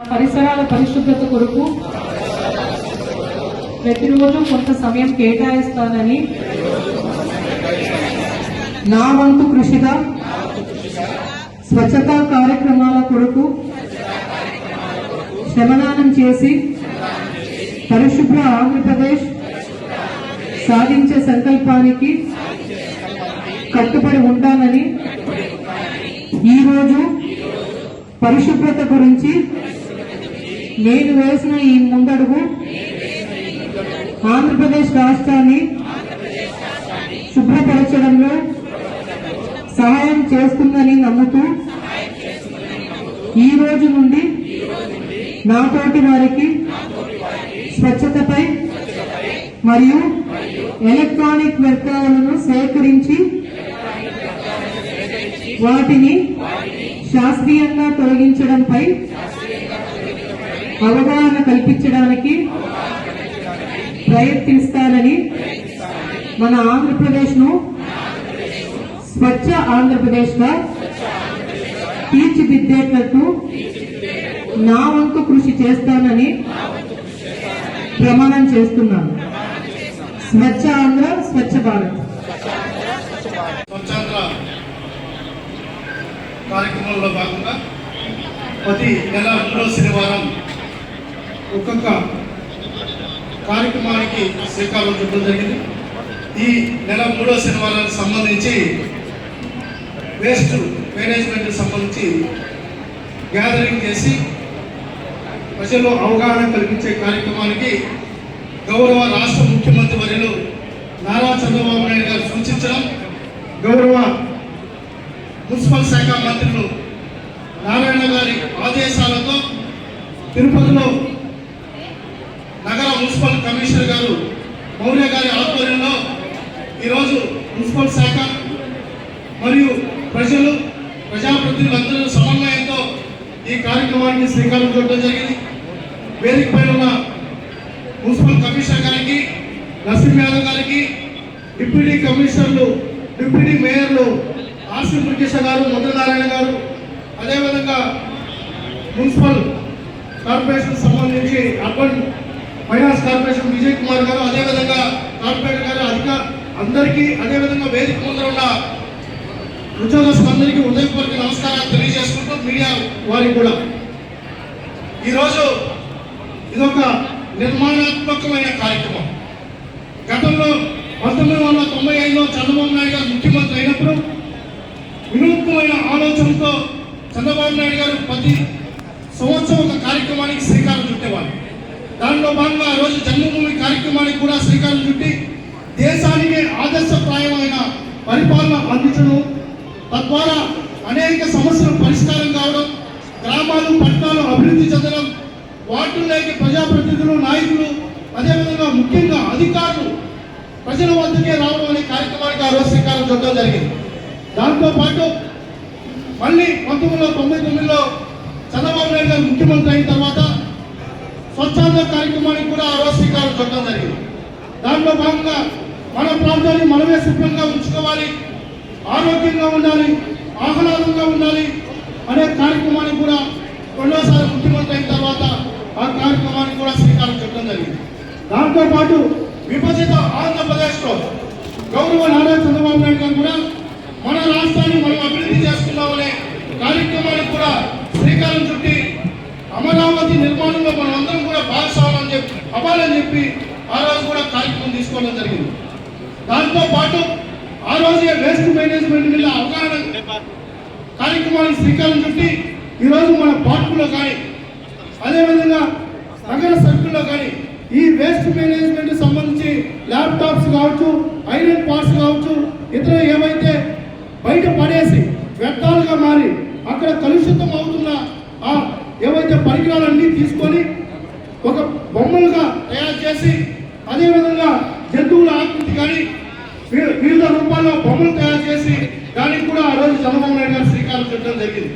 పరిసరాల పరిశుభ్రత కొరకు ప్రతిరోజు కొంత సమయం కేటాయిస్తానని నా వంతు కృషిగా స్వచ్ఛతా కార్యక్రమాల కొరకు శ్రమదానం చేసి పరిశుభ్ర ఆంధ్రప్రదేశ్ సాధించే సంకల్పానికి కట్టుబడి ఉంటానని ఈరోజు పరిశుభ్రత గురించి నేను వేసిన ఈ ముందడుగు ఆంధ్రప్రదేశ్ రాష్ట్రాన్ని శుభ్రపరచడంలో సహాయం చేస్తుందని నమ్ముతూ ఈ రోజు నుండి నాతోటి వారికి స్వచ్ఛతపై మరియు ఎలక్ట్రానిక్ వ్యర్థాలను సేకరించి వాటిని శాస్త్రీయంగా తొలగించడంపై అవగాహన కల్పించడానికి ప్రయత్నిస్తానని మన ఆంధ్రప్రదేశ్ ను స్వచ్ఛ ఆంధ్రప్రదేశ్ గా తీర్చిదిద్దేటట్టు నా వంతు కృషి చేస్తానని ప్రమాణం చేస్తున్నాను. స్వచ్ఛ ఆంధ్ర, స్వచ్ఛ భారత్. కార్యక్రమంలో భాగంగా ప్రతి నెల 3వ శనివారం ఒక్కొక్క కార్యక్రమానికి శ్రీకారం చుట్టడం జరిగింది. ఈ నెల 3వ శనివారానికి సంబంధించి వేస్ట్ మేనేజ్మెంట్కి సంబంధించి గ్యాదరింగ్ చేసి ప్రజల్లో అవగాహన కల్పించే కార్యక్రమానికి గౌరవ రాష్ట్ర ముఖ్యమంత్రి వర్యులు నారా చంద్రబాబు నాయుడు గారు సూచించడం, గౌరవ మున్సిపల్ శాఖ మంత్రులు నారాయణ గారి ఆదేశాలతో తిరుపతిలో నగర మున్సిపల్ కమిషనర్ గారు మౌర్య గారి ఆధ్వర్యంలో ఈరోజు మున్సిపల్ శాఖ మరియు ప్రజాప్రతినిధులందరూ సమన్వయంతో ఈ కార్యక్రమానికి శ్రీకారం చుట్టడం జరిగింది. వేదిక పైన ఉన్న మున్సిపల్ కమిషనర్ గారికి, నరసింహ యాదవ్ గారికి, డిప్యూటీ కమిషనర్లు, డిప్యూటీ మేయర్లు ఆర్సి మురుగేశ గారు, నారాయణ గారు, అదేవిధంగా మున్సిపల్ కార్పొరేషన్ సంబంధించి urban finance corporation Vijay Kumar గారు, అదేవిధంగా కార్పొరేటర్ గారు అందరికీ, అదేవిధంగా వేదిక ముందర ఉన్న ఉద్యోగస్తులందరికీ హృదయపూర్వక నమస్కారాలు తెలియజేసుకుంటూ మీడియా వారికి కూడా ఈరోజు ఇదొక నిర్మాణాత్మకమైన కార్యక్రమం. గతంలో 1995లో చంద్రబాబు నాయుడు గారు ముఖ్యమంత్రి అయినప్పుడు వినూత్నమైన ఆలోచనతో చంద్రబాబు నాయుడు గారు ప్రతి సంవత్సరం ఒక కార్యక్రమానికి శ్రీకారం చుట్టేవారు. దానిలో భాగంగా ఆ రోజు జన్మభూమి కార్యక్రమానికి కూడా శ్రీకారం చుట్టి దేశానికి ఆదర్శప్రాయమైన పరిపాలన అందించడం, తద్వారా అనేక సమస్యలు పరిష్కారం కావడం, గ్రామాలు పట్టణాలు అభివృద్ధి చెందడం, వార్డుల్లోకి ప్రజాప్రతినిధులు, నాయకులు, అదేవిధంగా ముఖ్యంగా అధికారులు ప్రజల వద్దకే రావడం అనే కార్యక్రమానికి ఆ రోజు శ్రీకారం చుట్టడం జరిగింది. దాంతోపాటు మళ్ళీ 1999లో చంద్రబాబు నాయుడు గారు ముఖ్యమంత్రి అయిన తర్వాత స్వచ్ఛాంధ్ర కార్యక్రమానికి కూడా ఆ రోజు శ్రీకారం చుట్టడం జరిగింది. దాంట్లో భాగంగా మన ప్రాంతాన్ని మనమే శుభ్రంగా ఉంచుకోవాలి, ఆరోగ్యంగా ఉండాలి, ఆహ్లాదంగా ఉండాలి అనే కార్యక్రమానికి కూడా రెండోసారి ముఖ్యమంత్రి అయిన తర్వాత ఆ కార్యక్రమానికి కూడా శ్రీకారం చుట్టడం జరిగింది. దాంతోపాటు విభజిత ఆంధ్రప్రదేశ్లో గౌరవ నారా చంద్రబాబు నాయుడు గారు కూడా మన రాష్ట్రాన్ని మనం అభివృద్ధి చేసుకున్నామనే కార్యక్రమానికి కూడా శ్రీకారం చుట్టి అమరావతి నిర్మాణంలో మనం అందరం కూడా భాగస్వామ్యం అవ్వాలని చెప్పి ఆ రోజు కూడా కార్యక్రమం తీసుకోవడం జరిగింది. దాంతోపాటు ఆ రోజే వేస్ట్ మేనేజ్మెంట్ మీద అవగాహన కార్యక్రమానికి శ్రీకారం చుట్టి ఈరోజు మన పార్కులో కానీ, అదేవిధంగా నగర సర్కిల్లో కానీ ఈ వేస్ట్ మేనేజ్మెంట్ సంబంధించి ల్యాప్టాప్స్ కావచ్చు, ఐరన్ పార్ట్స్ కావచ్చు, ఇతర ఏవైతే బయట పడేసి వ్యర్థాలుగా మారి అక్కడ కలుషితం అవుతున్న ఆ ఏవైతే పరికరాలన్నీ తీసుకొని ఒక బొమ్మలుగా తయారు చేసి, అదేవిధంగా జంతువుల ఆకృతి కానీ వివిధ రూపాల్లో బొమ్మలు తయారు చేసి దానికి కూడా ఆ రోజు చంద్రబాబు నాయుడు గారు శ్రీకారం చుట్టడం జరిగింది.